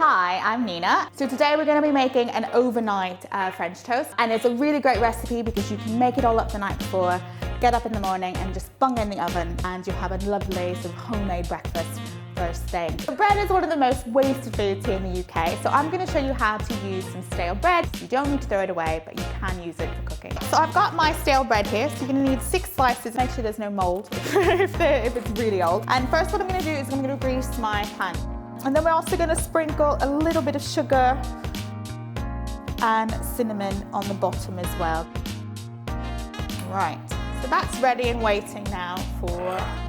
Hi, I'm Nina. So today we're going to be making an overnight French toast, and it's a really great recipe because you can make it all up the night before, get up in the morning and just bung it in the oven, and you'll have a lovely sort of homemade breakfast first thing. So bread is one of the most wasted foods here in the UK, so I'm going to show you how to use some stale bread. You don't need to throw it away, but you can use it for cooking. So I've got my stale bread here, so you're going to need 6 slices. Make sure there's no mold if it's really old. And first what I'm going to do is I'm going to grease my pan. And then we're also going to sprinkle a little bit of sugar and cinnamon on the bottom as well. Right, so that's ready and waiting now for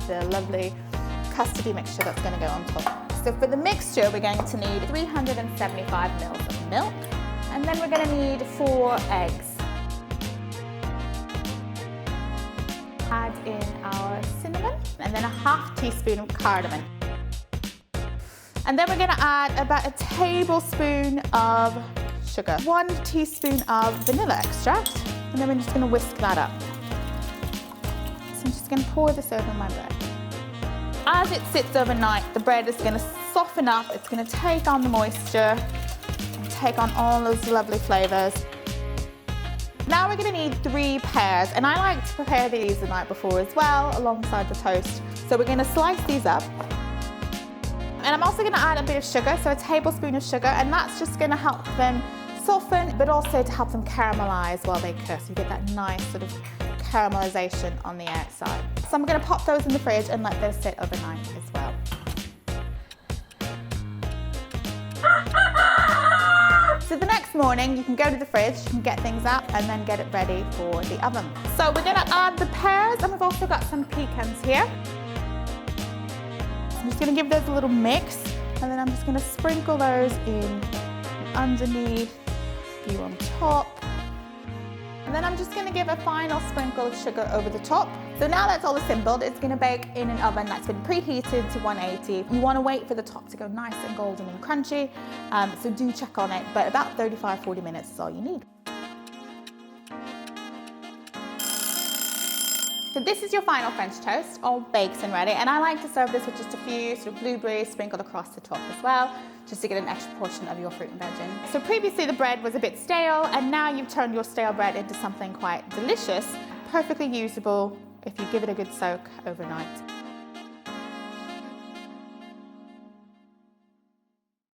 the lovely custardy mixture that's going to go on top. So for the mixture, we're going to need 375 mils of milk, and then we're going to need 4 eggs. Add in our cinnamon, and then a ½ teaspoon of cardamom. And then we're going to add about a tablespoon of sugar, 1 teaspoon of vanilla extract, and then we're just going to whisk that up. So I'm just going to pour this over my bread. As it sits overnight, the bread is going to soften up, it's going to take on the moisture, and take on all those lovely flavours. Now we're going to need 3 pears, and I like to prepare these the night before as well, alongside the toast. So we're going to slice these up. And I'm also going to add a bit of sugar, so a tablespoon of sugar, and that's just going to help them soften, but also to help them caramelize while they cook. So you get that nice sort of caramelization on the outside. So I'm going to pop those in the fridge and let those sit overnight as well. So the next morning, you can go to the fridge, you can get things out, and then get it ready for the oven. So we're going to add the pears, and we've also got some pecans here. I'm just going to give those a little mix, and then I'm just going to sprinkle those in underneath, a few on top. And then I'm just going to give a final sprinkle of sugar over the top. So now that's all assembled, it's going to bake in an oven that's been preheated to 180. You want to wait for the top to go nice and golden and crunchy, so do check on it, but about 35-40 minutes is all you need. So this is your final French toast, all baked and ready, and I like to serve this with just a few sort of blueberries sprinkled across the top as well, just to get an extra portion of your fruit and veg in. So previously the bread was a bit stale, and now you've turned your stale bread into something quite delicious, perfectly usable if you give it a good soak overnight.